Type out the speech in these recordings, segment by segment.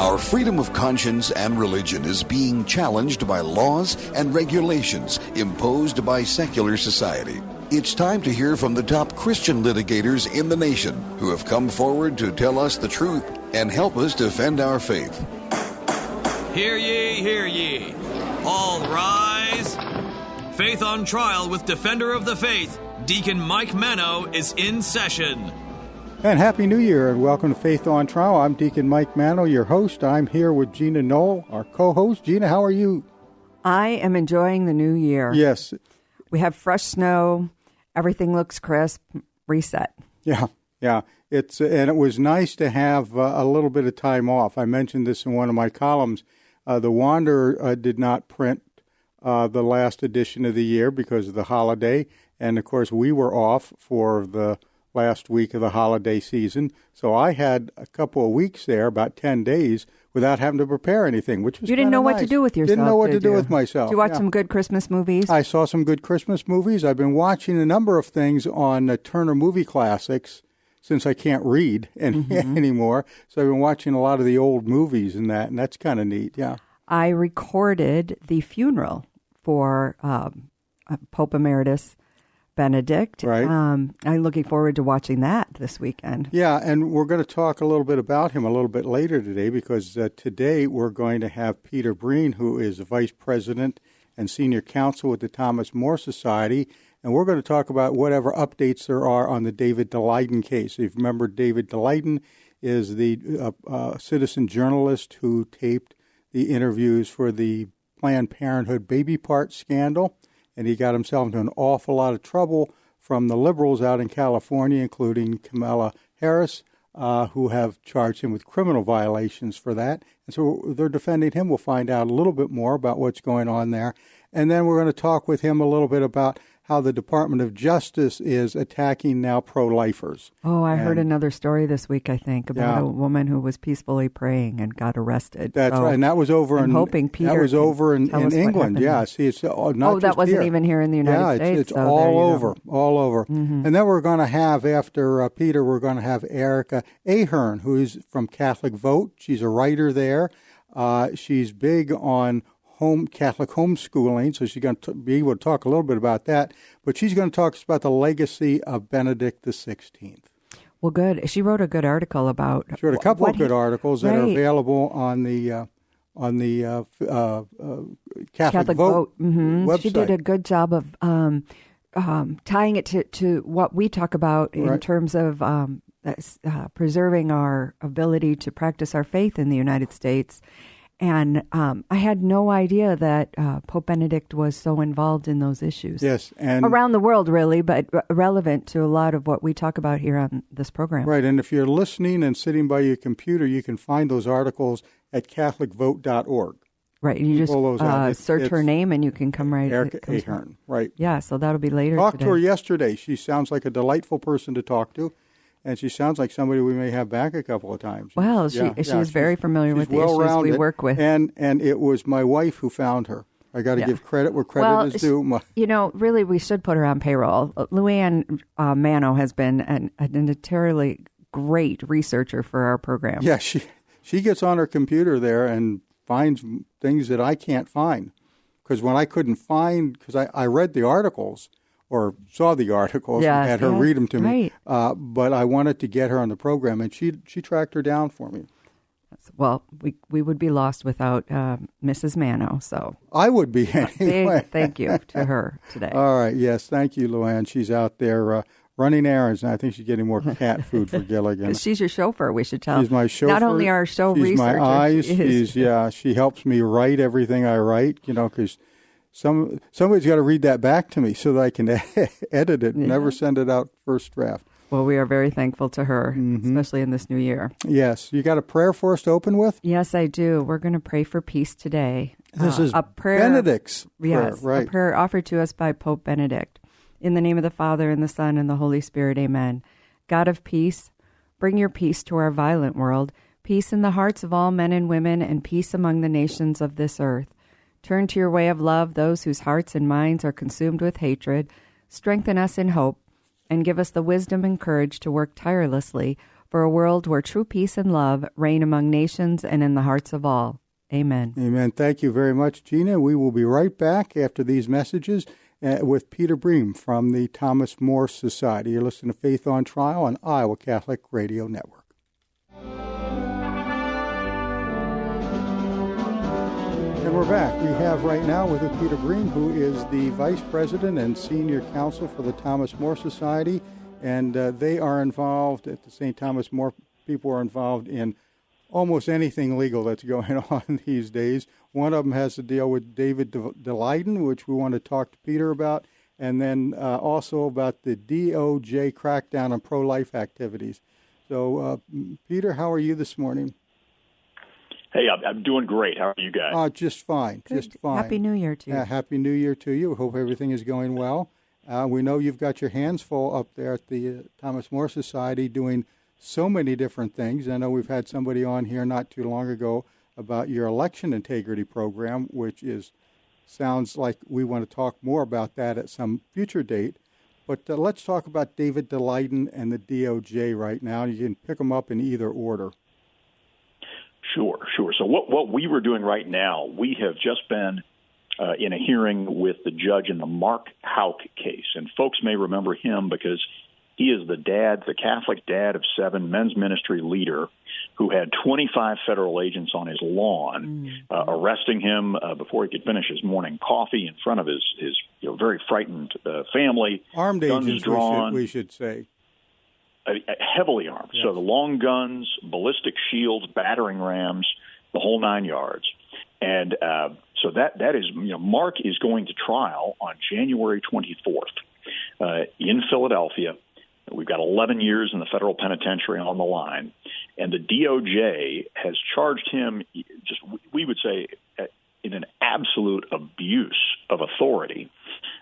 Our freedom of conscience and religion is being challenged by laws and regulations imposed by secular society. It's time to hear from the top Christian litigators in the nation who have come forward to tell us the truth and help us defend our faith. Hear ye, hear ye. All rise. Faith on Trial with Defender of the Faith, Deacon Mike Mano, is in session. And Happy New Year, and welcome to Faith on Trial. I'm Deacon Mike Mano, your host. I'm here with Gina Knoll, our co-host. Gina, how are you? I am enjoying the new year. Yes. We have fresh snow. Everything looks crisp. Reset. Yeah. And it was nice to have a little bit of time off. I mentioned this in one of my columns. The Wanderer did not print the last edition of the year because of the holiday. And, of course, we were off for the last week of the holiday season. So I had a couple of weeks there, about 10 days, without having to prepare anything, which was You didn't know nice. what to do with yourself, Didn't know what to do with myself. Did you watch some good Christmas movies? I saw some good Christmas movies. I've been watching a number of things on Turner Movie Classics since I can't read anymore. So I've been watching a lot of the old movies and that's kind of neat, yeah. I recorded the funeral for Pope Emeritus Benedict. Right. I'm looking forward to watching that this weekend. Yeah, and we're going to talk a little bit about him a little bit later today because today we're going to have Peter Breen, who is the Vice President and Senior Counsel with the Thomas More Society, and we're going to talk about whatever updates there are on the David Daleiden case. If you remember, David Daleiden is the citizen journalist who taped the interviews for the Planned Parenthood baby part scandal. And he got himself into an awful lot of trouble from the liberals out in California, including Kamala Harris, who have charged him with criminal violations for that. And so they're defending him. We'll find out a little bit more about what's going on there. And then we're going to talk with him a little bit about how the Department of Justice is attacking now pro-lifers. Oh, I heard another story this week, I think, about a woman who was peacefully praying and got arrested. That's right, and that was over in England. Yeah, see, it's not that wasn't here. Even here in the United States. It's all over. Mm-hmm. And then we're going to have, after Peter, we're going to have Erika Ahern, who's from Catholic Vote. She's a writer there. She's big on Catholic homeschooling, so she's going to be able to talk a little bit about that. But she's going to talk about the legacy of Benedict XVI. Well, good. She wrote a good article about. She wrote a couple of good articles that are available on the Catholic Vote website. She did a good job of tying it to what we talk about in terms of preserving our ability to practice our faith in the United States. And I had no idea that Pope Benedict was so involved in those issues. Yes, and around the world, really, but relevant to a lot of what we talk about here on this program. Right, and if you're listening and sitting by your computer, you can find those articles at CatholicVote.org. Right, you just search her name and you can come right. Erika Ahern, right? Yeah, so that'll be later. Talked to her yesterday. She sounds like a delightful person to talk to. And she sounds like somebody we may have back a couple of times. Well, she is very familiar with the issues we work with. And it was my wife who found her. I got to give credit where credit is due. Really, we should put her on payroll. Leanne Mano has been an entirely great researcher for our program. Yeah, she gets on her computer there and finds things that I can't find. Because when I couldn't find, because I read the articles, or saw the articles and had her read them to me. But I wanted to get her on the program, and she tracked her down for me. Well, we would be lost without Mrs. Mano, so. I would be anyway. Big thank you to her today. All right, yes, thank you, Luann. She's out there running errands, and I think she's getting more cat food for Gilligan. She's your chauffeur, we should tell. She's my chauffeur. Not only our show she's researcher. My eyes. She helps me write everything I write, because somebody's got to read that back to me so that I can edit it and never send it out first draft. Well, we are very thankful to her, especially in this new year. Yes. You got a prayer for us to open with? Yes, I do. We're going to pray for peace today. This is a prayer, Benedict's prayer, right? A prayer offered to us by Pope Benedict. In the name of the Father, and the Son, and the Holy Spirit, amen. God of peace, bring your peace to our violent world, peace in the hearts of all men and women, and peace among the nations of this earth. Turn to your way of love those whose hearts and minds are consumed with hatred. Strengthen us in hope, and give us the wisdom and courage to work tirelessly for a world where true peace and love reign among nations and in the hearts of all. Amen. Amen. Thank you very much, Gina. We will be right back after these messages with Peter Breen from the Thomas More Society. You're listening to Faith on Trial on Iowa Catholic Radio Network. And we're back. We have right now with us Peter Breen, who is the Vice President and Senior Counsel for the Thomas More Society. And they are involved at the St. Thomas More. People are involved in almost anything legal that's going on these days. One of them has to deal with Daleiden, which we want to talk to Peter about, and then also about the DOJ crackdown on pro-life activities. So, Peter, how are you this morning? Hey, I'm doing great. How are you guys? Just fine. Good. Just fine. Happy New Year to you. Yeah, Happy New Year to you. Hope everything is going well. We know you've got your hands full up there at the Thomas More Society doing so many different things. I know we've had somebody on here not too long ago about your election integrity program, which sounds like we want to talk more about that at some future date. But let's talk about David Daleiden and the DOJ right now. You can pick them up in either order. Sure. So what we were doing right now, we have just been in a hearing with the judge in the Mark Houck case. And folks may remember him because he is the Catholic dad of 7, men's ministry leader who had 25 federal agents on his lawn, arresting him before he could finish his morning coffee in front of his very frightened family. Armed guns agents, drawn, we should say. Heavily armed. Yes. So the long guns, ballistic shields, battering rams, the whole 9 yards. And so that is, Mark is going to trial on January 24th in Philadelphia. We've got 11 years in the federal penitentiary on the line, and the DOJ has charged him, we would say, in an absolute abuse of authority.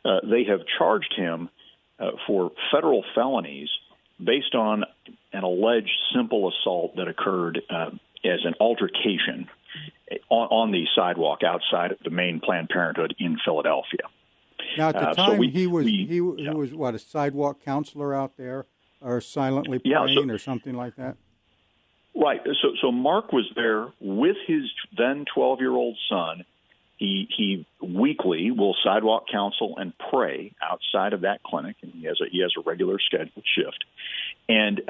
They have charged him for federal felonies based on an alleged simple assault that occurred as an altercation on the sidewalk outside of the main Planned Parenthood in Philadelphia. Now, at the time, he was what, a sidewalk counselor out there, or silently praying, or something like that? Right. So Mark was there with his then 12-year-old son. He weekly will sidewalk counsel and pray outside of that clinic, and he has a regular scheduled shift. And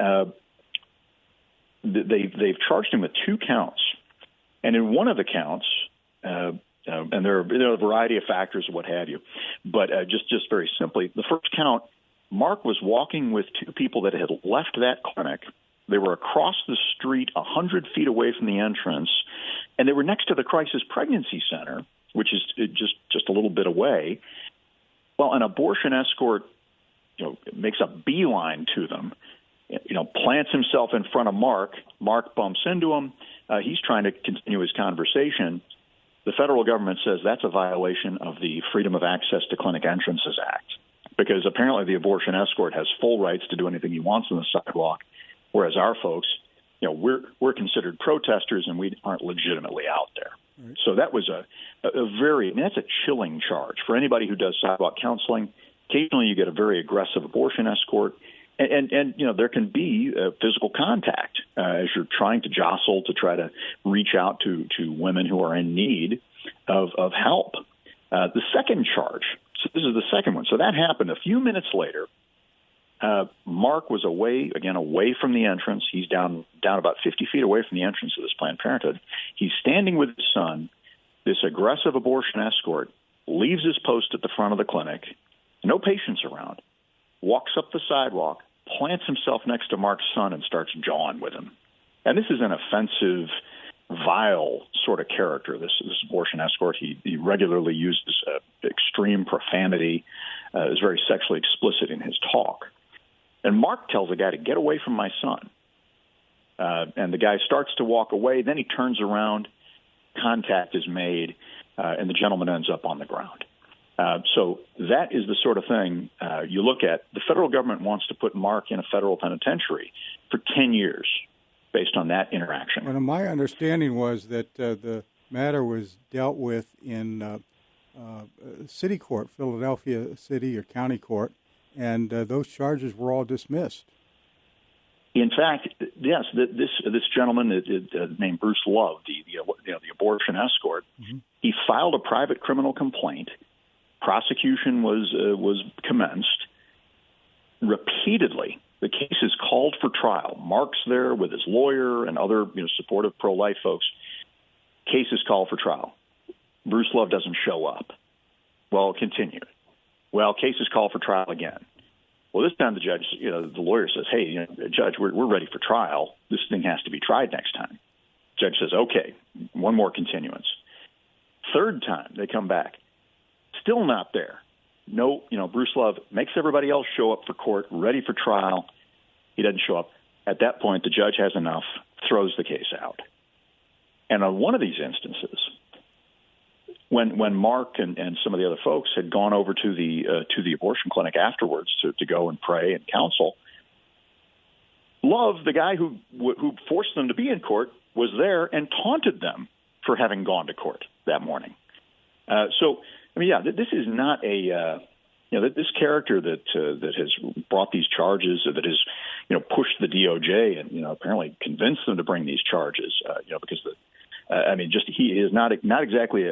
they've charged him with 2 counts. And in one of the counts, and there are a variety of factors, what have you. But just very simply, the first count, Mark was walking with 2 people that had left that clinic. They were across the street 100 feet away from the entrance, and they were next to the Crisis Pregnancy Center, which is just a little bit away. Well, an abortion escort makes a beeline to them, plants himself in front of Mark. Mark bumps into him. He's trying to continue his conversation. The federal government says that's a violation of the Freedom of Access to Clinic Entrances Act, because apparently the abortion escort has full rights to do anything he wants on the sidewalk, whereas our folks, we're considered protesters and we aren't legitimately out there. Right. So that was that's a chilling charge for anybody who does sidewalk counseling. Occasionally you get a very aggressive abortion escort, and there can be physical contact as you're trying to jostle to try to reach out to women who are in need of help. The second charge, so this is the second one. So that happened a few minutes later. Mark was away from the entrance. He's down about 50 feet away from the entrance of this Planned Parenthood. He's standing with his son. This aggressive abortion escort leaves his post at the front of the clinic, no patients around, walks up the sidewalk, plants himself next to Mark's son, and starts jawing with him. And this is an offensive, vile sort of character, this abortion escort. He regularly uses extreme profanity, is very sexually explicit in his talk. And Mark tells the guy to get away from my son. And the guy starts to walk away. Then he turns around, contact is made, and the gentleman ends up on the ground. So that is the sort of thing you look at. The federal government wants to put Mark in a federal penitentiary for 10 years based on that interaction. Well, my understanding was that the matter was dealt with in city court, Philadelphia City or County Court, and those charges were all dismissed. In fact, yes, this gentleman named Bruce Love, the abortion escort, he filed a private criminal complaint. Prosecution was commenced. Repeatedly, the case is called for trial. Mark's there with his lawyer and other supportive pro-life folks. Case is called for trial. Bruce Love doesn't show up. Well, continue. Well, case is called for trial again. Well, this time the judge, the lawyer says, "Hey, Judge, we're ready for trial. This thing has to be tried next time." Judge says, "Okay, one more continuance." Third time they come back, still not there. No, Bruce Love makes everybody else show up for court, ready for trial. He doesn't show up. At that point, the judge has enough, throws the case out. And on one of these instances, when Mark and some of the other folks had gone over to the abortion clinic afterwards to go and pray and counsel, Love, the guy who forced them to be in court, was there and taunted them for having gone to court that morning. This is not this character that has brought these charges, that has pushed the DOJ and apparently convinced them to bring these charges. Because he is not exactly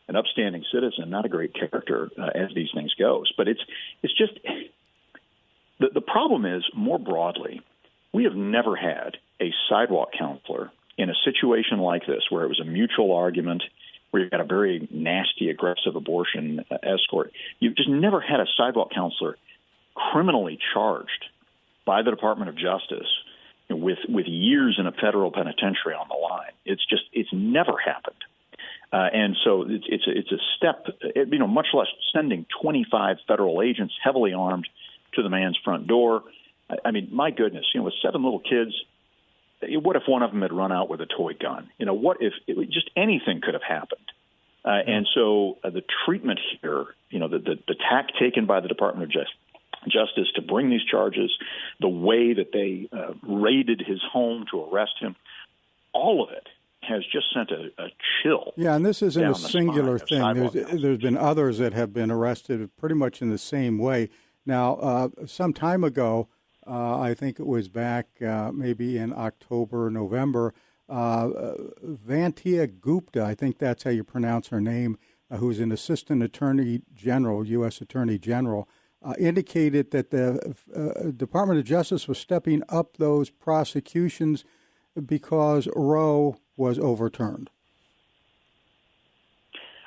an upstanding citizen, not a great character as these things goes. But it's just the problem is, more broadly, we have never had a sidewalk counselor in a situation like this where it was a mutual argument, where you've got a very nasty, aggressive abortion escort. You've just never had a sidewalk counselor criminally charged by the Department of Justice with years in a federal penitentiary on the line. It's never happened. And so it's a step, much less sending 25 federal agents heavily armed to the man's front door. I mean, my goodness, with 7 little kids, what if one of them had run out with a toy gun? What if just anything could have happened? And so the treatment here, the tack taken by the Department of Justice to bring these charges, the way that they raided his home to arrest him, all of it has just sent a chill. Yeah, and this isn't a singular thing. There's been others that have been arrested pretty much in the same way. Now, some time ago, I think it was back maybe in October, November, Vantia Gupta, I think that's how you pronounce her name, who's an assistant attorney general, U.S. Attorney General, indicated that the Department of Justice was stepping up those prosecutions because Roe was overturned.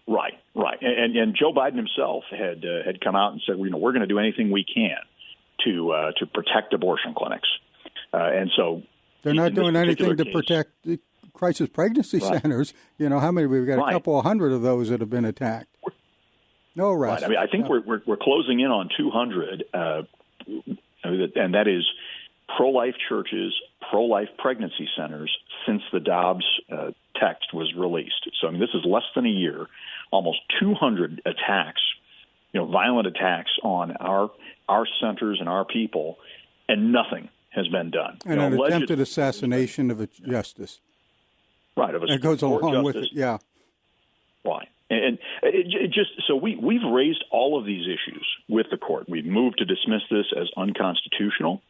Right. And Joe Biden himself had come out and said, we're going to do anything we can to protect abortion clinics. And so they're not doing anything to protect the crisis pregnancy centers. How many? We've got a couple of hundred of those that have been attacked. No arrests. Right. I mean, I think we're closing in on 200, and that is pro-life churches, pro-life pregnancy centers since the Dobbs text was released. So this is less than a year, almost 200 attacks, violent attacks on our centers and our people, and nothing has been done. And an attempted assassination of a justice. Right. It goes along with it, yeah. Right. And it just so we've raised all of these issues with the court. We've moved to dismiss this as unconstitutional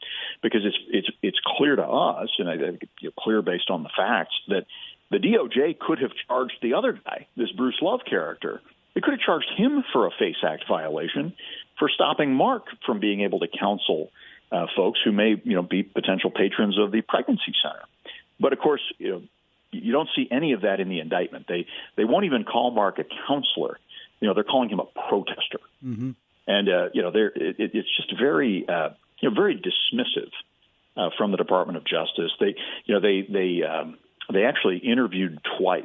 because it's clear to us, and I think clear based on the facts, that the DOJ could have charged the other guy, this Bruce Love character. They could have charged him for a FACE Act violation for stopping Mark from being able to counsel folks who may be potential patrons of the pregnancy center. But of course, you don't see any of that in the indictment. They won't even call Mark a counselor. They're calling him a protester. Mm-hmm. And it's just very very dismissive from the Department of Justice. They actually interviewed twice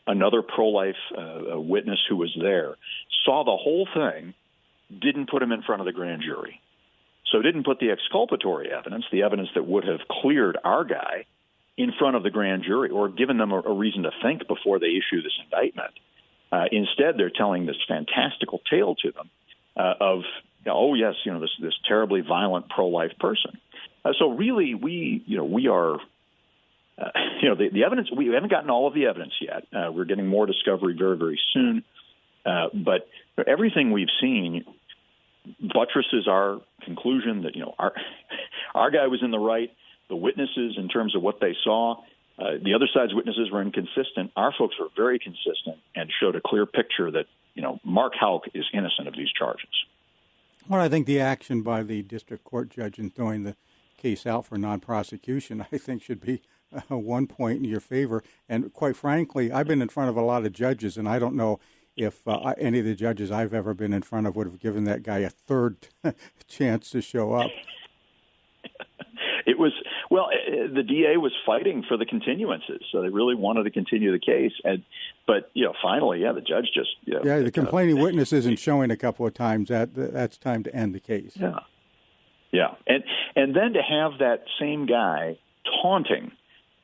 another pro-life witness who was there, saw the whole thing, didn't put him in front of the grand jury. So didn't put the exculpatory evidence, the evidence that would have cleared our guy, in front of the grand jury or given them a reason to think before they issue this indictment. Instead, they're telling this fantastical tale to them of, this terribly violent pro-life person. So really, we are, the evidence, we haven't gotten all of the evidence yet. We're getting more discovery very, very soon. But everything we've seen buttresses our conclusion that, our guy was in the right. the witnesses in terms of what they saw. The other side's witnesses were inconsistent. Our folks were very consistent and showed a clear picture that, Mark Houck is innocent of these charges. Well, I think the action by the district court judge in throwing the case out for non-prosecution, I think, should be 1 point in your favor. And quite frankly, I've been in front of a lot of judges, and I don't know if any of the judges I've ever been in front of would have given that guy a third chance to show up. It was, the DA was fighting for the continuances, so they really wanted to continue the case. But finally, the judge just... the complaining witness isn't showing a couple of times. That's time to end the case. Yeah. And then to have that same guy taunting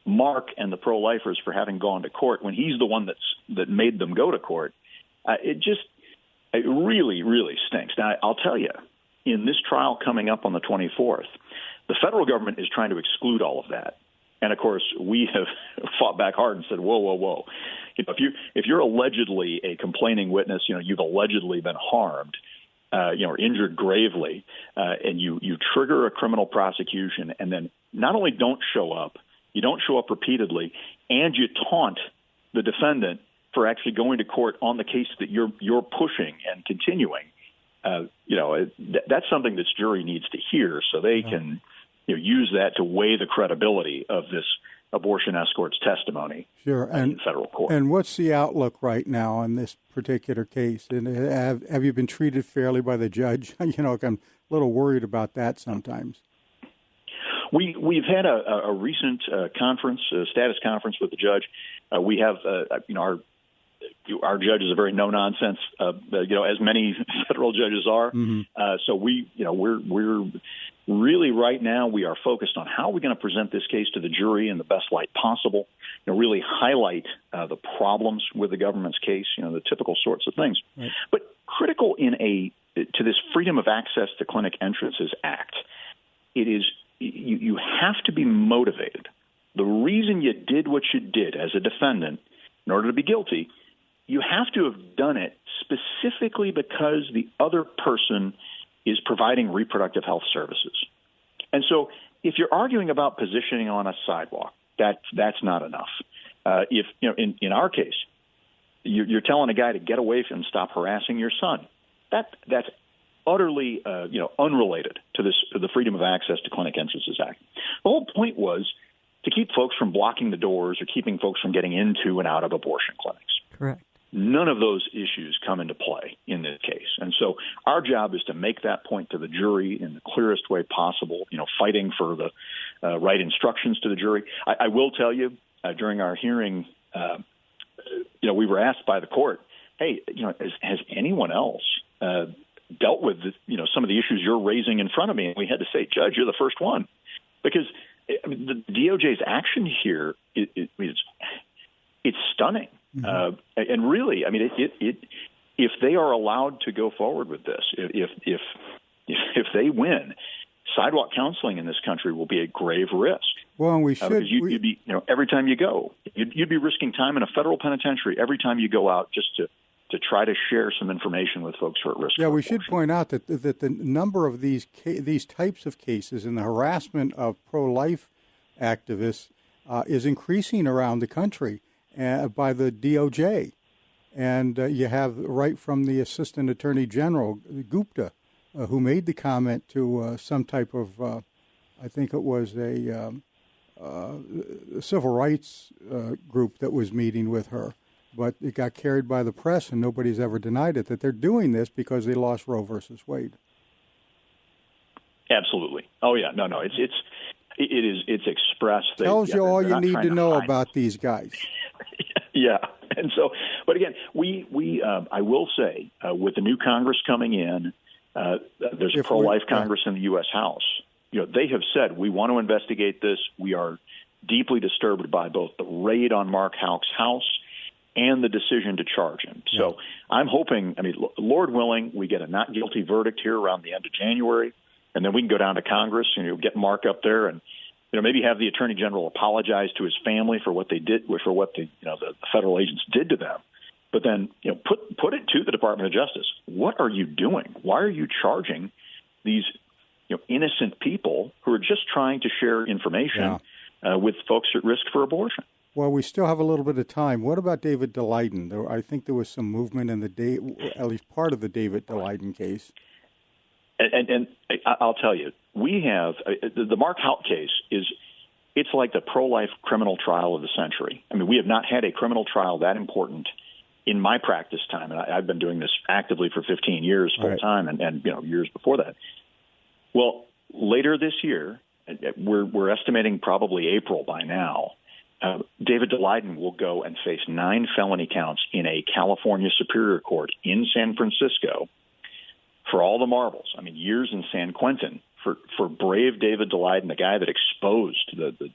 Mark and the pro-lifers for having gone to court when he's the one that made them go to court, it really, really stinks. Now, I'll tell you, in this trial coming up on the 24th, the federal government is trying to exclude all of that. And, of course, we have fought back hard and said, whoa. If you're allegedly a complaining witness, you've allegedly been harmed, or injured gravely, and you trigger a criminal prosecution and then not only don't show up, you don't show up repeatedly, and you taunt the defendant for actually going to court on the case that you're pushing and continuing. That's something this jury needs to hear so they can use that to weigh the credibility of this abortion escort's testimony in federal court. And what's the outlook right now on this particular case? And have you been treated fairly by the judge? I'm a little worried about that sometimes. We've had a recent conference, a status conference with the judge. We have, our judge is a very no-nonsense, as many federal judges are. Mm-hmm. So we're really right now we are focused on how we're going to present this case to the jury in the best light possible. Really highlight the problems with the government's case. The typical sorts of things. Right. But critical to this Freedom of Access to Clinic Entrances Act, it is you have to be motivated. The reason you did what you did as a defendant in order to be guilty, you have to have done it specifically because the other person is providing reproductive health services. And so if you're arguing about positioning on a sidewalk, that's not enough. If in our case, you're telling a guy to get away from and stop harassing your son, that's utterly unrelated to the Freedom of Access to Clinic Entrances Act. The whole point was to keep folks from blocking the doors or keeping folks from getting into and out of abortion clinics. Correct. None of those issues come into play in this case. And so our job is to make that point to the jury in the clearest way possible, fighting for the right instructions to the jury. I will tell you, during our hearing, we were asked by the court, hey, has anyone else dealt with, some of the issues you're raising in front of me? And we had to say, Judge, you're the first one. Because the DOJ's action here, it's stunning. Mm-hmm. And really, if they are allowed to go forward with this, if they win, sidewalk counseling in this country will be a grave risk. Well, and we should. Because you'd be, every time you go, you'd be risking time in a federal penitentiary every time you go out just to try to share some information with folks who are at risk. Yeah, we should point out that the number of these types of cases and the harassment of pro-life activists is increasing around the country by the DOJ. And you have right from the Assistant Attorney General, Gupta, who made the comment to some type of, I think it was a civil rights group that was meeting with her. But it got carried by the press, and nobody's ever denied it, that they're doing this because they lost Roe versus Wade. Absolutely. Oh, yeah. No. It's expressed. Tells you all you need to know about these guys. Yeah. And so, but again, I will say, with the new Congress coming in, there's a pro-life Congress in the U.S. House. They have said, we want to investigate this. We are deeply disturbed by both the raid on Mark Houck's house and the decision to charge him. Yeah. So I'm hoping, Lord willing, we get a not guilty verdict here around the end of January, and then we can go down to Congress and get Mark up there and maybe have the Attorney General apologize to his family for what they did, for what the federal agents did to them. But then, put it to the Department of Justice. What are you doing? Why are you charging these, innocent people who are just trying to share information with folks at risk for abortion. Well, we still have a little bit of time. What about David Daleiden? I think there was some movement in at least part of the David Daleiden case. And I'll tell you, we have the Mark Houck case it's like the pro-life criminal trial of the century. I mean, we have not had a criminal trial that important in my practice time, and I've been doing this actively for 15 years full time, and years before that. Well, later this year, we're estimating probably April by now. David Daleiden will go and face 9 felony counts in a California Superior Court in San Francisco for all the marbles. I mean, years in San Quentin for brave David Daleiden, the guy that exposed the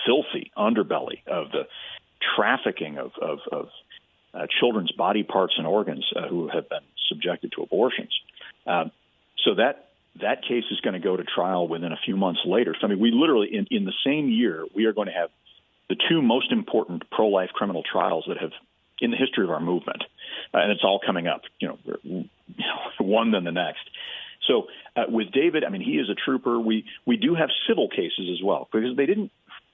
filthy underbelly of the trafficking of children's body parts and organs who have been subjected to abortions. So that case is going to go to trial within a few months later. So, I mean, we literally, in the same year, we are going to have the 2 most important pro-life criminal trials that have in the history of our movement. And it's all coming up, one then the next. So with David, I mean, he is a trooper. We do have civil cases as well, because they didn't,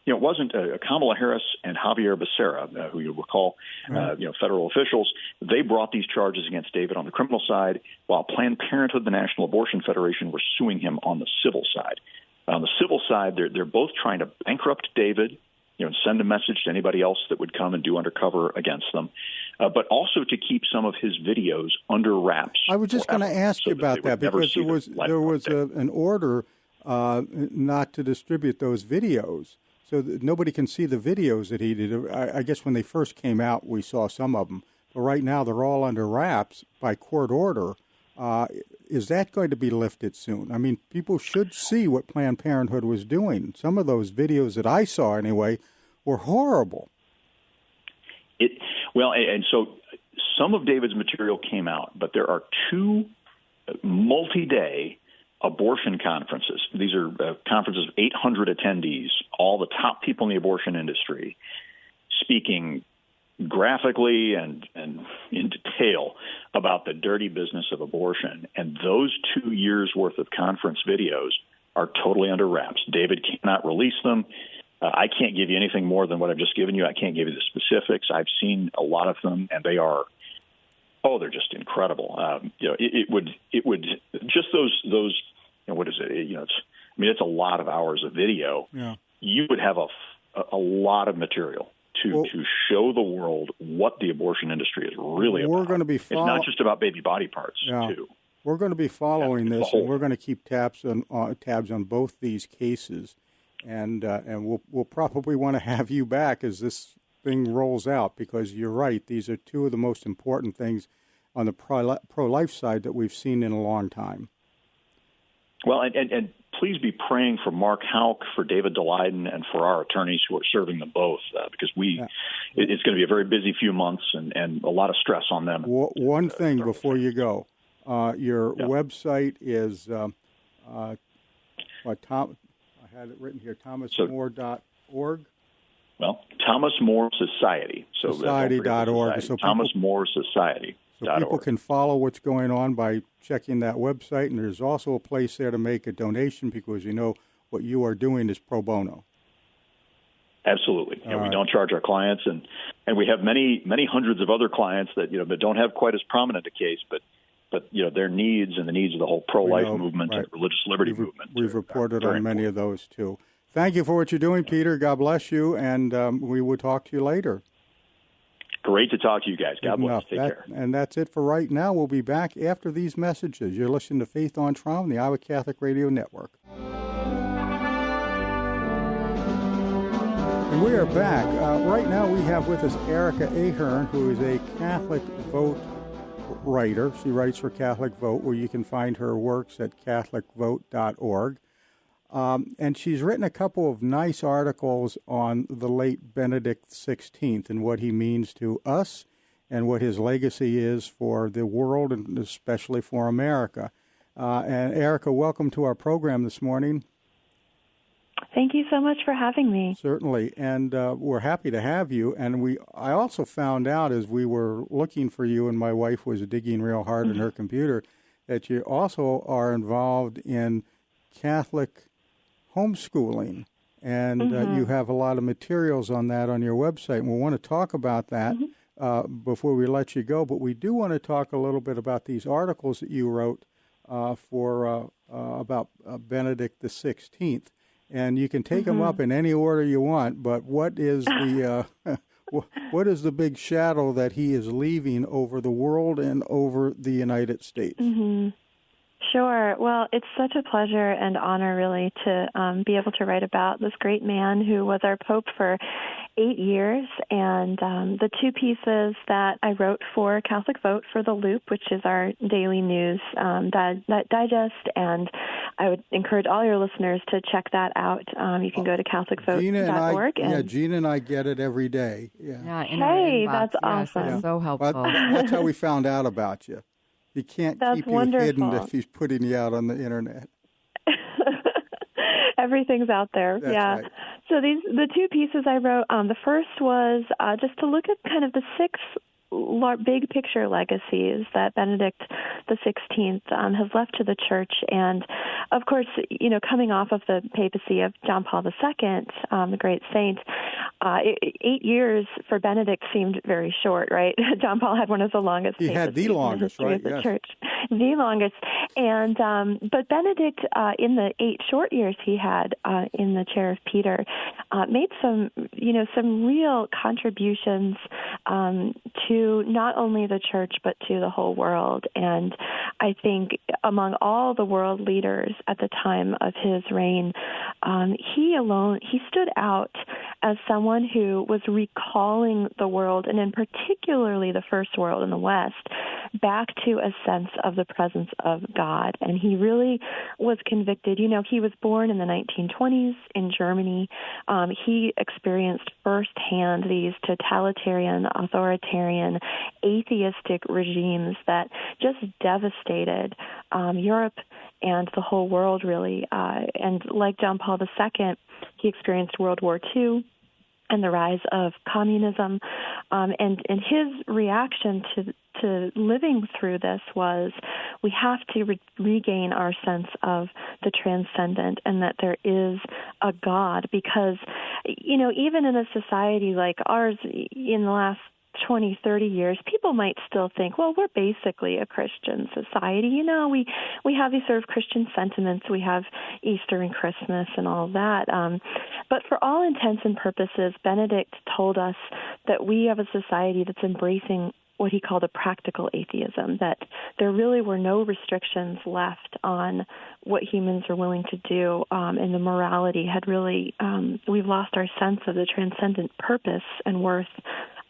it wasn't Kamala Harris and Javier Becerra, who you recall, federal officials. They brought these charges against David on the criminal side, while Planned Parenthood, the National Abortion Federation, were suing him on the civil side. On the civil side, they're both trying to bankrupt David, and send a message to anybody else that would come and do undercover against them, but also to keep some of his videos under wraps. I was just going to ask you about that, because there was an order not to distribute those videos, so that nobody can see the videos that he did. I guess when they first came out, we saw some of them, but right now they're all under wraps by court order. Is that going to be lifted soon? I mean, people should see what Planned Parenthood was doing. Some of those videos that I saw, anyway, were horrible. And so some of David's material came out, but there are 2 multi-day abortion conferences. These are conferences of 800 attendees, all the top people in the abortion industry, speaking graphically and in detail about the dirty business of abortion. And those 2 years' worth of conference videos are totally under wraps. David cannot release them. I can't give you anything more than what I've just given you. I can't give you the specifics. I've seen a lot of them, and they are, they're just incredible. It would just those. What is it? It's a lot of hours of video. Yeah. You would have a lot of material to show the world what the abortion industry is really about. It's not just about baby body parts, too. We're going to be following this, and we're going to keep tabs on both these cases, and we'll probably want to have you back as this thing rolls out, because you're right, these are 2 of the most important things on the pro-life side that we've seen in a long time. Well, and please be praying for Mark Houck, for David Daleiden, and for our attorneys who are serving them both, because it's going to be a very busy few months and a lot of stress on them. One thing before you go, your website is I had it written here, thomasmore.org. Well, Thomas More Society. Society.org. So Thomas More Society. So people can follow what's going on by checking that website, and there's also a place there to make a donation, because what you are doing is pro bono. Absolutely. We don't charge our clients, and we have many hundreds of other clients that that don't have quite as prominent a case, but their needs and the needs of the whole pro-life movement and religious liberty movement. We've reported on many of those too. Thank you for what you're doing, Peter. God bless you, and we will talk to you later. Great to talk to you guys. God bless. Take care. And that's it for right now. We'll be back after these messages. You're listening to Faith on Trial on the Iowa Catholic Radio Network. And we are back. Right now we have with us Erika Ahern, who is a Catholic Vote writer. She writes for Catholic Vote, where you can find her works at catholicvote.org. And she's written a couple of nice articles on the late Benedict XVI and what he means to us and what his legacy is for the world and especially for America. And Erika, welcome to our program this morning. Thank you so much for having me. Certainly, and we're happy to have you. And I also found out as we were looking for you, and my wife was digging real hard in her computer, that you also are involved in Catholic homeschooling. And you have a lot of materials on that on your website. And we want to talk about that before we let you go. But we do want to talk a little bit about these articles that you wrote about Benedict the 16th. And you can take them up in any order you want. But what is the what is the big shadow that he is leaving over the world and over the United States? Sure. Well, it's such a pleasure and honor, really, to be able to write about this great man who was our Pope for 8 years. And the two pieces that I wrote for Catholic Vote for the Loop, which is our daily news digest, and I would encourage all your listeners to check that out. You can go to CatholicVote.org. Gina and I get it every day. Hey, that's awesome. It's so helpful. That's how we found out about you. He can't keep you hidden if he's putting you out on the internet. Everything's out there. That's right. So the two pieces I wrote, the first was just to look at kind of the six big picture legacies that Benedict the 16th has left to the church. And of course, coming off of the papacy of John Paul II, the great saint, 8 years for Benedict seemed very short, right? John Paul had one of the longest. He had the longest, right? Of the church, the longest. And but Benedict, in the 8 short years he had in the chair of Peter, made some real contributions to not only the church but to the whole world. And I think among all the world leaders at the time of his reign, he stood out as someone who was recalling the world, and in particularly the first world in the West, back to a sense of the presence of God. And he really was convicted. He was born in the 1920s in Germany. He experienced firsthand these totalitarian, authoritarian, atheistic regimes that just devastated Europe and the whole world, really. And like John Paul II, he experienced World War II and the rise of communism. And his reaction to living through this was, we have to regain our sense of the transcendent and that there is a God. Because, even in a society like ours in the last 20, 30 years, people might still think, well, we're basically a Christian society. We have these sort of Christian sentiments. We have Easter and Christmas and all that. But for all intents and purposes, Benedict told us that we have a society that's embracing what he called a practical atheism, that there really were no restrictions left on what humans are willing to do, and the morality had really, we've lost our sense of the transcendent purpose and worth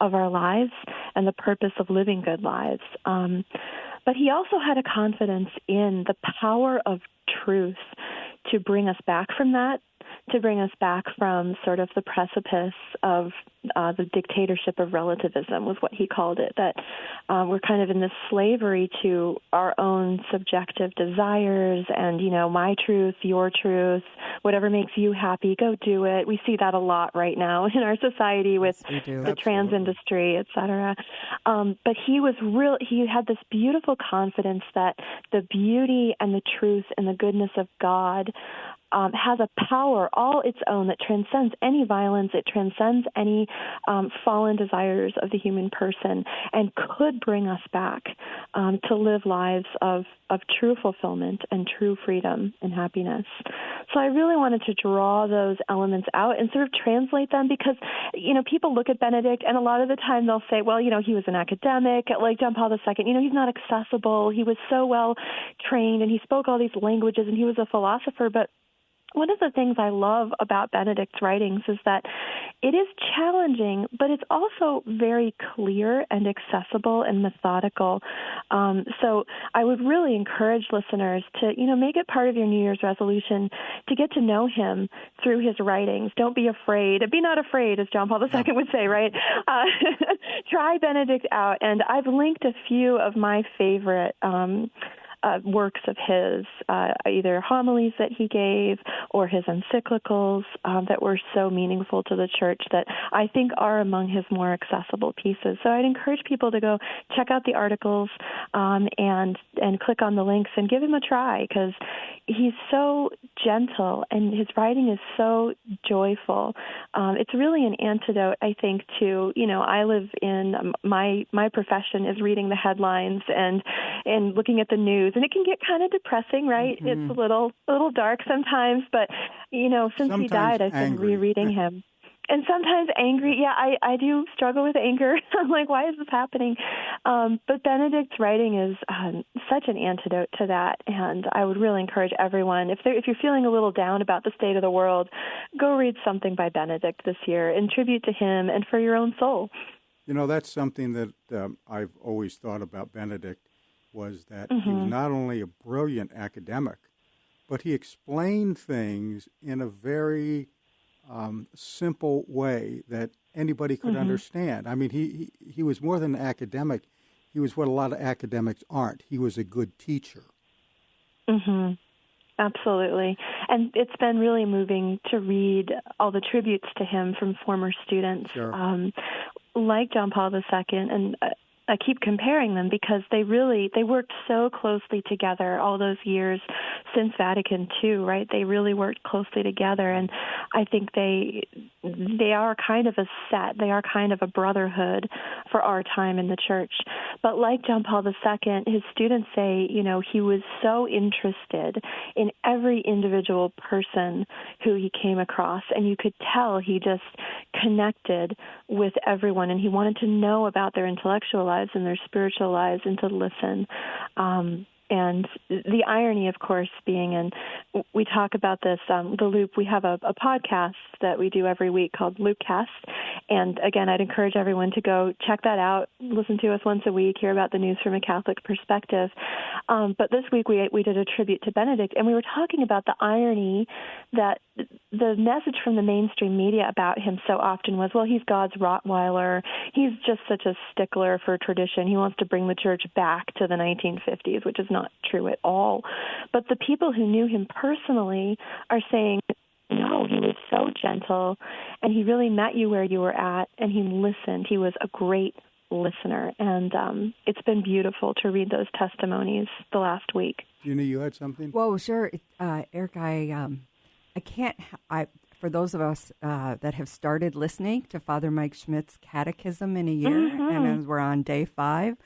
of our lives and the purpose of living good lives. But he also had a confidence in the power of truth to bring us back from that, to bring us back from sort of the precipice of the dictatorship of relativism, was what he called it, that we're kind of in this slavery to our own subjective desires and, my truth, your truth, whatever makes you happy, go do it. We see that a lot right now in our society with the trans industry, et cetera. But he had this beautiful confidence that the beauty and the truth and the goodness of God has a power all its own that transcends any violence, it transcends any fallen desires of the human person, and could bring us back to live lives of true fulfillment and true freedom and happiness. So I really wanted to draw those elements out and sort of translate them because, people look at Benedict and a lot of the time they'll say, well, he was an academic, like John Paul II, he's not accessible. He was so well trained and he spoke all these languages and he was a philosopher, but one of the things I love about Benedict's writings is that it is challenging, but it's also very clear and accessible and methodical. So I would really encourage listeners to, make it part of your New Year's resolution to get to know him through his writings. Don't be afraid. Be not afraid, as John Paul II would say, right? Try Benedict out. And I've linked a few of my favorite works of his, either homilies that he gave or his encyclicals that were so meaningful to the church that I think are among his more accessible pieces. So I'd encourage people to go check out the articles and click on the links and give him a try, because he's so gentle and his writing is so joyful. It's really an antidote, I think, to, I live in my profession is reading the headlines and looking at the news, and it can get kind of depressing, right? Mm-hmm. It's a little dark sometimes, but since sometimes he died, I've been rereading him. And sometimes angry. Yeah, I do struggle with anger. I'm like, why is this happening? But Benedict's writing is such an antidote to that, and I would really encourage everyone, if you're feeling a little down about the state of the world, go read something by Benedict this year in tribute to him and for your own soul. That's something that I've always thought about Benedict, was that mm-hmm. he was not only a brilliant academic, but he explained things in a very simple way that anybody could mm-hmm. understand. I mean, he was more than an academic. He was what a lot of academics aren't. He was a good teacher. Mm-hmm. Absolutely. And it's been really moving to read all the tributes to him from former students, sure. Like John Paul II, and I keep comparing them because they worked so closely together all those years since Vatican II, right? They really worked closely together, and I think they are kind of a set. They are kind of a brotherhood for our time in the church. But like John Paul II, his students say, he was so interested in every individual person who he came across, and you could tell he just connected with everyone, and he wanted to know about their intellectual lives and their spiritual lives and to listen. And the irony, of course, being, and we talk about this, The Loop, we have a podcast that we do every week called Loopcast. And again, I'd encourage everyone to go check that out, listen to us once a week, hear about the news from a Catholic perspective. But this week we did a tribute to Benedict, and we were talking about the irony that the message from the mainstream media about him so often was, well, he's God's Rottweiler. He's just such a stickler for tradition. He wants to bring the church back to the 1950s, which is not true at all. But the people who knew him personally are saying, no, he was so gentle, and he really met you where you were at, and he listened. He was a great listener, and it's been beautiful to read those testimonies the last week. You had something? Well, sure. Eric, I can't, for those of us that have started listening to Father Mike Schmidt's Catechism in a year, mm-hmm. and as we're on day 5,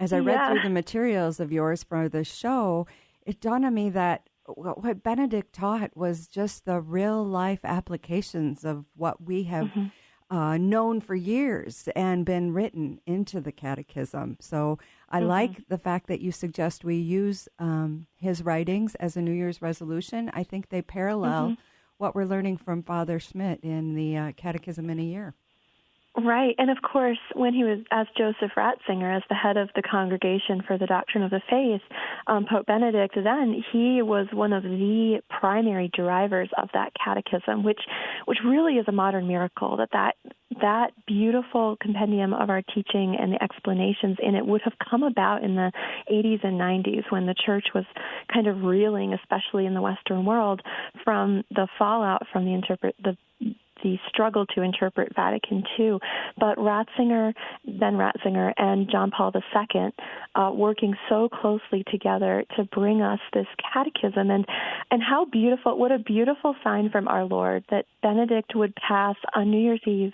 as I read through the materials of yours for the show, it dawned on me that what Benedict taught was just the real-life applications of what we have mm-hmm. Known for years and been written into the Catechism. So I mm-hmm. like the fact that you suggest we use his writings as a New Year's resolution. I think they parallel mm-hmm. what we're learning from Father Schmidt in the Catechism in a Year. Right. And of course, when he was, as Joseph Ratzinger, as the head of the Congregation for the Doctrine of the Faith, Pope Benedict, then he was one of the primary drivers of that catechism, which really is a modern miracle, that beautiful compendium of our teaching and the explanations in it would have come about in the 80s and 90s when the church was kind of reeling, especially in the Western world, from the fallout from the struggle to interpret Vatican II. But Ratzinger and John Paul II working so closely together to bring us this catechism. And how beautiful, what a beautiful sign from our Lord that Benedict would pass on New Year's Eve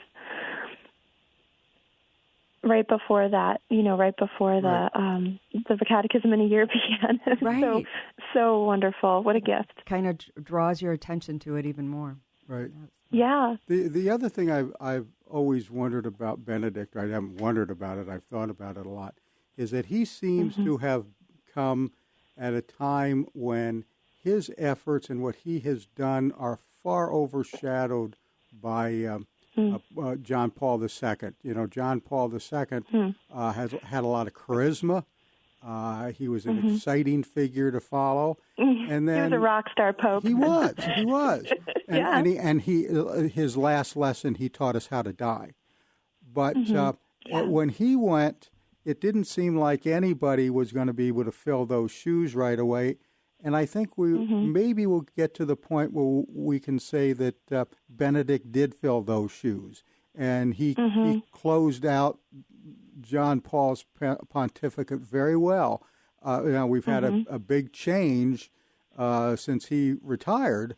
right before that, the Catechism in a Year began. Right. So wonderful. What a gift. Kind of draws your attention to it even more. Right. Yeah. The other thing I've always wondered about Benedict, I haven't wondered about it, I've thought about it a lot, is that he seems mm-hmm. to have come at a time when his efforts and what he has done are far overshadowed by John Paul II. John Paul II has had a lot of charisma. He was an mm-hmm. exciting figure to follow, and then he was a rock star pope. He was, and, yeah. His last lesson, he taught us how to die. But mm-hmm. when he went it didn't seem like anybody was going to be able to fill those shoes right away. And I think maybe we'll get to the point where we can say that Benedict did fill those shoes, and he closed out John Paul's pontificate very well. We've had a big change since he retired,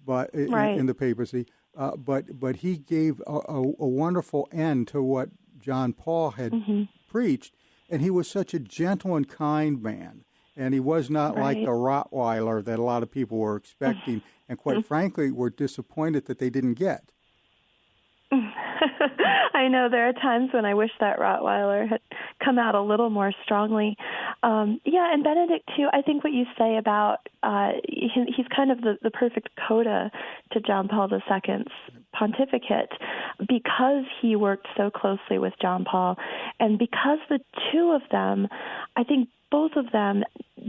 but in the papacy. But he gave a wonderful end to what John Paul had preached, and he was such a gentle and kind man. And he was not like the Rottweiler that a lot of people were expecting, and quite frankly, were disappointed that they didn't get. I know there are times when I wish that Rottweiler had come out a little more strongly. And Benedict, too, I think what you say about he's kind of the perfect coda to John Paul II's pontificate, because he worked so closely with John Paul, and because the two of them, I think both of them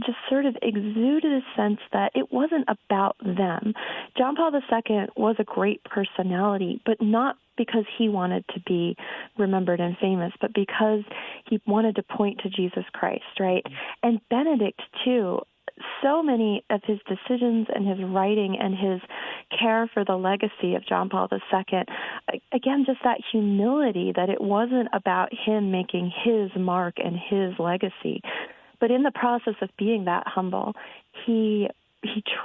just sort of exuded a sense that it wasn't about them. John Paul II was a great personality, but not because he wanted to be remembered and famous, but because he wanted to point to Jesus Christ, right? And Benedict, too, so many of his decisions and his writing and his care for the legacy of John Paul II, again, just that humility that it wasn't about him making his mark and his legacy. But in the process of being that humble, he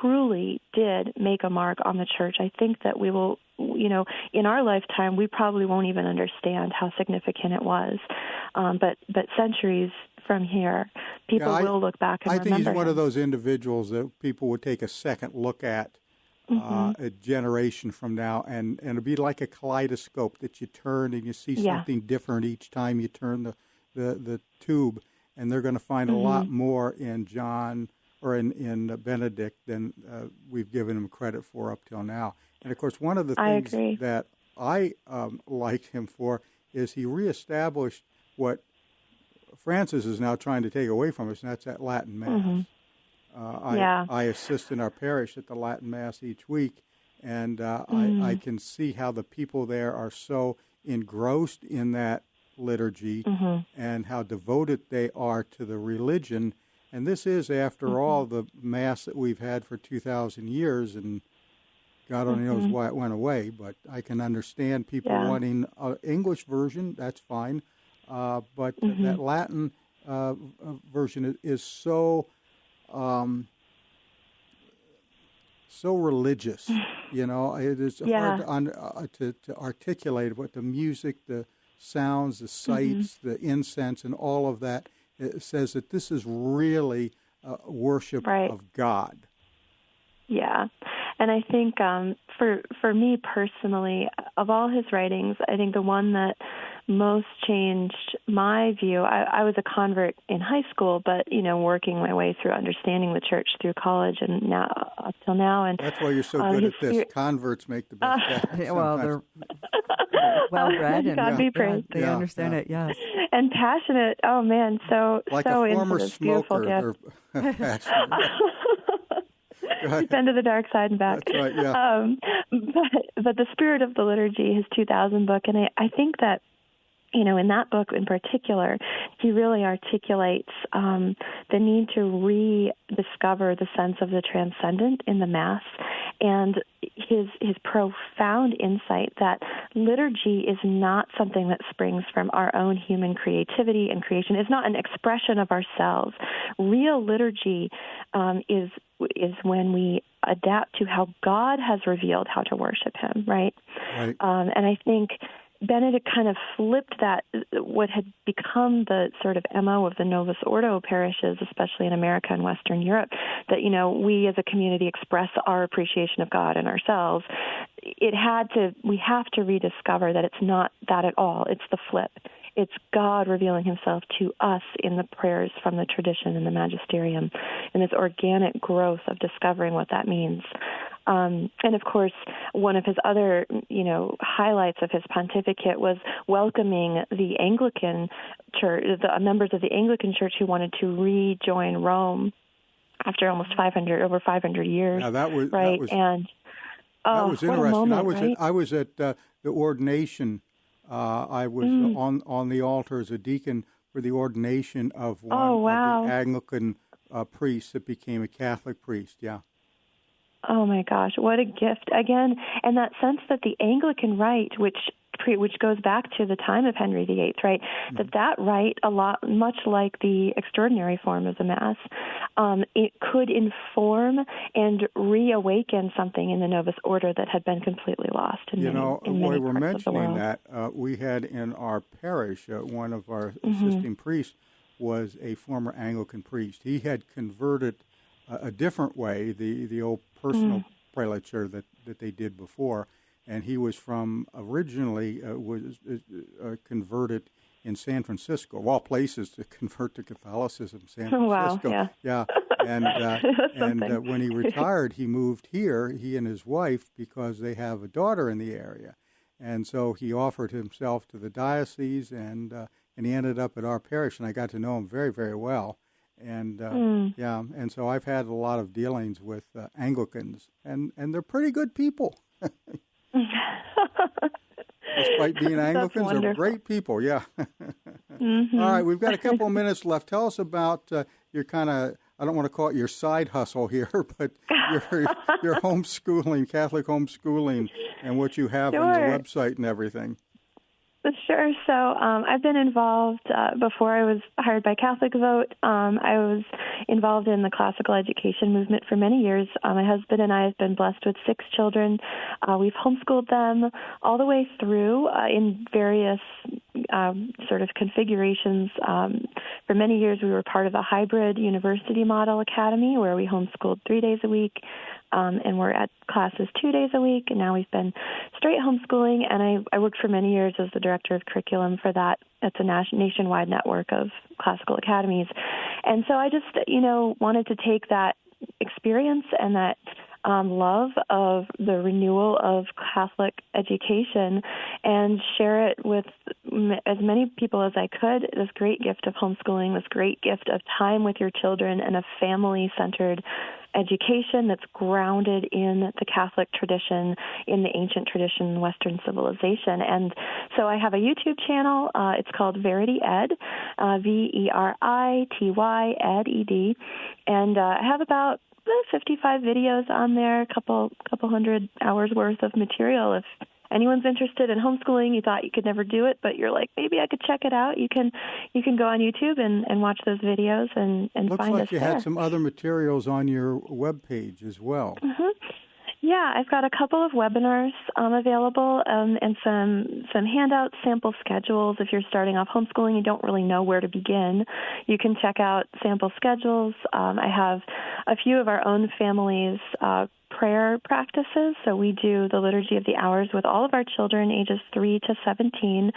truly did make a mark on the church. I think that we will, in our lifetime, we probably won't even understand how significant it was. But centuries from here, people will look back and remember I think he's one him. of those individuals that people would take a second look at a generation from now, and it'd be like a kaleidoscope that you turn and you see something different each time you turn the tube. And they're going to find a lot more in John or in Benedict than we've given him credit for up till now. And, of course, one of the things that I liked him for is he reestablished what Francis is now trying to take away from us, and that's that Latin Mass. I assist in our parish at the Latin Mass each week, and I can see how the people there are so engrossed in that liturgy and how devoted they are to the religion. And this is, after all, the Mass that we've had for 2,000 years, and God only knows why it went away, but I can understand people wanting an English version. That's fine. But that Latin version is so religious. It is hard to articulate what the music, the sounds, the sights, the incense, and all of that. It says that this is really worship of God. Yeah, and I think for me personally, of all his writings, I think the one that most changed my view. I was a convert in high school, but working my way through understanding the church through college and now up till now. And that's why you're so good at this. Converts make the best. Well, they're well read and God be praised. They understand it. Yes, and passionate. Oh man, so like so a former into this beautiful smoker. Passionate. Been to the dark side and back. That's right. Yeah. But the Spirit of the Liturgy, his 2000 book, and I think that, in that book in particular, he really articulates the need to rediscover the sense of the transcendent in the Mass, and his profound insight that liturgy is not something that springs from our own human creativity and creation. It's not an expression of ourselves. Real liturgy is when we adapt to how God has revealed how to worship him, right? And I think Benedict kind of flipped that, what had become the sort of MO of the Novus Ordo parishes, especially in America and Western Europe, that, we as a community express our appreciation of God and ourselves. We have to rediscover that it's not that at all. It's the flip. It's God revealing himself to us in the prayers from the tradition and the magisterium, and this organic growth of discovering what that means. And of course, one of his other, highlights of his pontificate was welcoming the Anglican Church, the members of the Anglican Church who wanted to rejoin Rome after almost over 500 years. Yeah, that was right. That was interesting. What a moment, I was at the ordination. I was on the altar as a deacon for the ordination of one Oh, wow. of the Anglican priests that became a Catholic priest. Yeah. Oh my gosh, what a gift again! And that sense that the Anglican rite, which goes back to the time of Henry VIII, right? Mm-hmm. That rite, much like the extraordinary form of the Mass, it could inform and reawaken something in the Novus Order that had been completely lost in many while parts we're of the mentioning world. that, we had in our parish one of our Mm-hmm. assisting priests was a former Anglican priest. He had converted a different way, the old personal prelature that they did before, and he was originally converted in San Francisco, of all places to convert to Catholicism, San Francisco. Wow, yeah. And when he retired, he moved here, he and his wife, because they have a daughter in the area. And so he offered himself to the diocese, and he ended up at our parish, and I got to know him very, very well. And and so I've had a lot of dealings with Anglicans, and they're pretty good people. Despite being Anglicans, they're great people. Yeah. Mm-hmm. All right, we've got a couple of minutes left. Tell us about your kind of, I don't want to call it your side hustle here, but your homeschooling, Catholic homeschooling, and what you have on your website and everything. Sure. So I've been involved before I was hired by Catholic Vote. I was involved in the classical education movement for many years. My husband and I have been blessed with 6 children. We've homeschooled them all the way through in various sort of configurations. For many years, we were part of a hybrid university model academy where we homeschooled 3 days a week. And we're at classes 2 days a week, and now we've been straight homeschooling, and I worked for many years as the director of curriculum for that. It's a nationwide network of classical academies. And so I just, wanted to take that experience and that love of the renewal of Catholic education and share it with as many people as I could, this great gift of homeschooling, this great gift of time with your children and a family-centered education that's grounded in the Catholic tradition, in the ancient tradition, Western civilization. And so I have a YouTube channel. It's called Verity Ed, Verity Ed, and I have about 55 videos on there, a couple hundred hours worth of material. If anyone's interested in homeschooling, you thought you could never do it, but you're like, maybe I could check it out, you can go on YouTube and watch those videos and Looks find us like you there. had some other materials on your webpage as well. Mm-hmm. Yeah, I've got a couple of webinars available and some handouts, sample schedules. If you're starting off homeschooling, you don't really know where to begin, you can check out sample schedules. I have a few of our own families' prayer practices. So we do the Liturgy of the Hours with all of our children ages 3 to 17.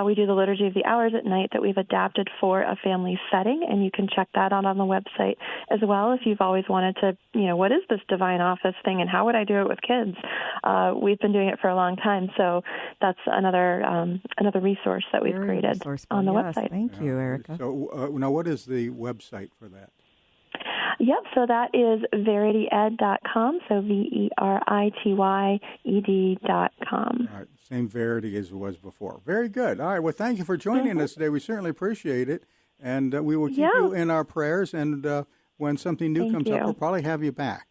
We do the Liturgy of the Hours at night that we've adapted for a family setting, and you can check that out on the website as well if you've always wanted to, what is this divine office thing and how would I do it with kids? We've been doing it for a long time, so that's another resource that we've created on the website. Thank you, Erika. So now what is the website for that? Yep, so that is verityed.com, so VERITYED.com. All right, same Verity as it was before. Very good. All right, well, thank you for joining us today. We certainly appreciate it, and we will keep you in our prayers, and when something new comes up, we'll probably have you back.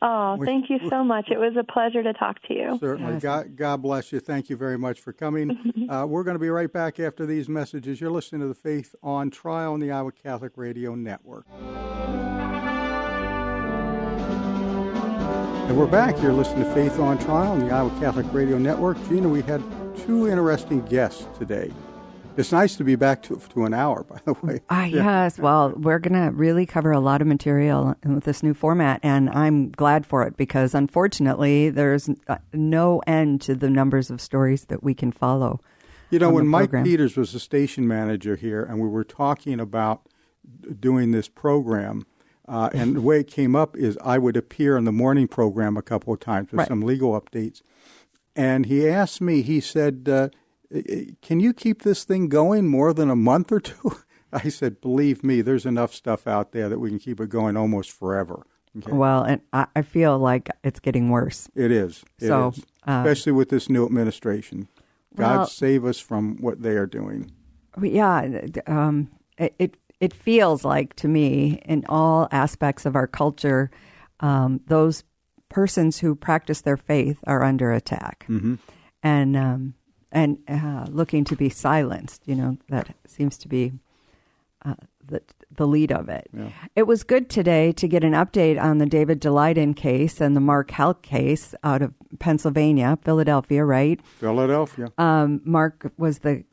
Oh, thank you so much. It was a pleasure to talk to you. Certainly. God bless you. Thank you very much for coming. We're going to be right back after these messages. You're listening to the Faith on Trial on the Iowa Catholic Radio Network. And we're back. You're listening to Faith on Trial on the Iowa Catholic Radio Network. Gina, we had 2 interesting guests today. It's nice to be back to an hour, by the way. Yes. Well, we're going to really cover a lot of material with this new format, and I'm glad for it because, unfortunately, there's no end to the numbers of stories that we can follow. When Mike Peters was the station manager here, and we were talking about doing this program, and the way it came up is I would appear in the morning program a couple of times with some legal updates. And he asked me, he said, can you keep this thing going more than a month or 2? I said, believe me, there's enough stuff out there that we can keep it going almost forever. Okay. Well, and I feel like it's getting worse. It is. It is. Especially with this new administration. God save us from what they are doing. It feels like to me in all aspects of our culture, those persons who practice their faith are under attack, and looking to be silenced. That seems to be the lead of it. Yeah. It was good today to get an update on the David Daleiden case and the Mark Helk case out of Philadelphia, right? Philadelphia. Mark was the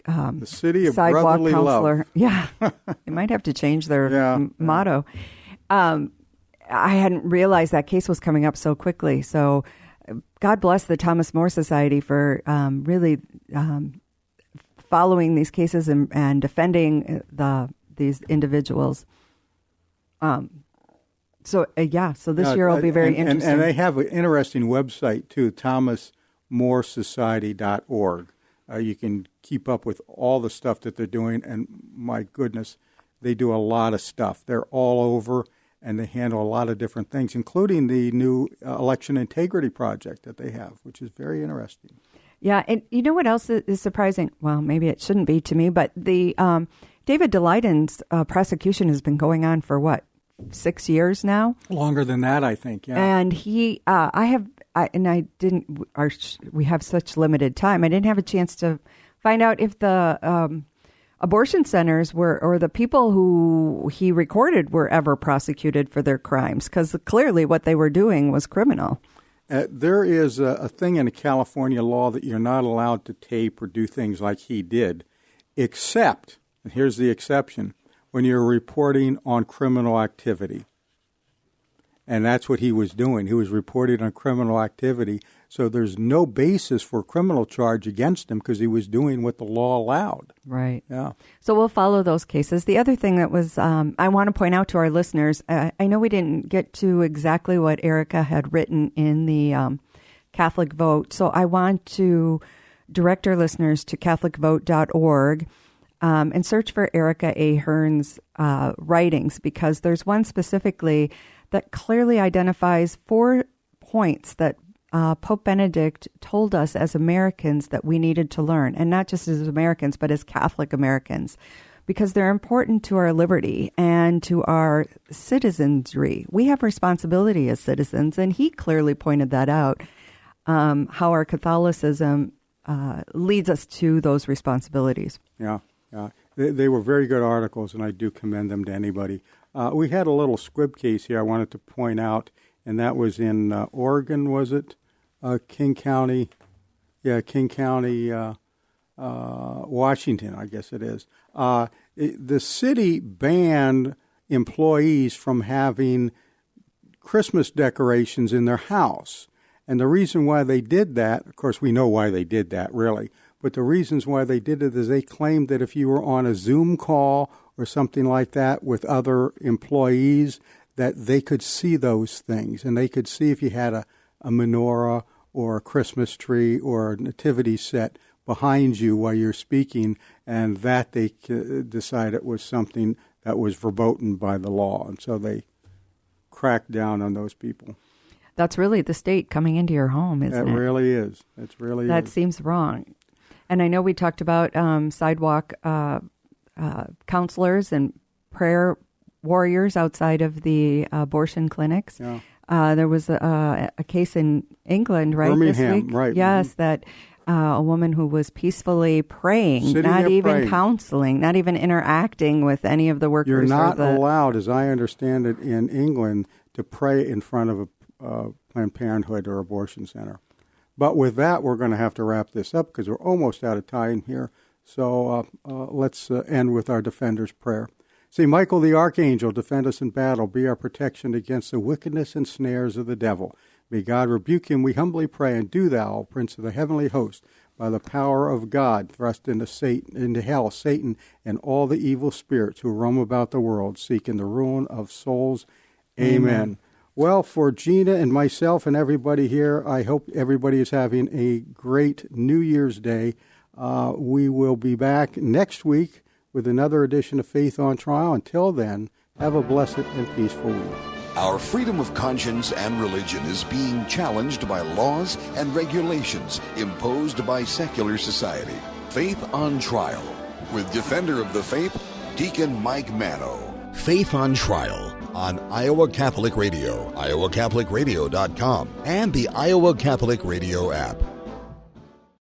city of sidewalk brotherly counselor. Love. Yeah, they might have to change their motto. I hadn't realized that case was coming up so quickly. So, God bless the Thomas More Society for really following these cases and defending these individuals. So this year will be very interesting. And they have an interesting website too, thomasmoresociety.org. You can keep up with all the stuff that they're doing, and my goodness, they do a lot of stuff. They're all over, and they handle a lot of different things, including the new election integrity project that they have, which is very interesting. Yeah, and you know what else is surprising? Well, maybe it shouldn't be to me, but the David Daleiden's prosecution has been going on for 6 years now? Longer than that, I think. Yeah. And we have such limited time. I didn't have a chance to find out if the abortion centers or the people who he recorded were ever prosecuted for their crimes, because clearly what they were doing was criminal. There is a thing in the California law that you're not allowed to tape or do things like he did, except, and here's the exception, when you're reporting on criminal activity. And that's what he was doing. He was reporting on criminal activity. So there's no basis for a criminal charge against him because he was doing what the law allowed. Right. Yeah. So we'll follow those cases. The other thing that was, I want to point out to our listeners, I know we didn't get to exactly what Erika had written in the Catholic Vote. So I want to direct our listeners to CatholicVote.org and search for Erika Ahern's writings, because there's one specifically that clearly identifies 4 points that Pope Benedict told us as Americans that we needed to learn, and not just as Americans, but as Catholic Americans, because they're important to our liberty and to our citizenry. We have responsibility as citizens, and he clearly pointed that out, how our Catholicism leads us to those responsibilities. Yeah. They were very good articles, and I do commend them to anybody. We had a little squib case here I wanted to point out, and that was in Oregon, was it? King County. Yeah, King County, Washington, I guess it is. The city banned employees from having Christmas decorations in their house. And the reason why they did that, of course, we know why they did that, really. But the reasons why they did it is they claimed that if you were on a Zoom call or something like that with other employees, that they could see those things. And they could see if you had a menorah or a Christmas tree or a nativity set behind you while you're speaking, and that they decided was something that was verboten by the law. And so they cracked down on those people. That's really the state coming into your home, isn't it? It really is. It really is. That seems wrong. And I know we talked about sidewalk counselors and prayer warriors outside of the abortion clinics. Yeah. There was a case in England, right? Birmingham, this week? right. Yes, that a woman who was peacefully praying, Sitting not even praying. Counseling, not even interacting with any of the workers. You're not allowed, as I understand it, in England to pray in front of a Planned Parenthood or abortion center. But with that, we're going to have to wrap this up because we're almost out of time here. So let's end with our Defender's Prayer. St. Michael the Archangel, defend us in battle. Be our protection against the wickedness and snares of the devil. May God rebuke him, we humbly pray. And do thou, Prince of the heavenly host, by the power of God, thrust into hell Satan and all the evil spirits who roam about the world, seeking the ruin of souls. Amen. Well, for Gina and myself and everybody here, I hope everybody is having a great New Year's Day. We will be back next week with another edition of Faith on Trial. Until then, have a blessed and peaceful week. Our freedom of conscience and religion is being challenged by laws and regulations imposed by secular society. Faith on Trial. with Defender of the Faith, Deacon Mike Mano. Faith on Trial on Iowa Catholic Radio, iowacatholicradio.com, and the Iowa Catholic Radio app.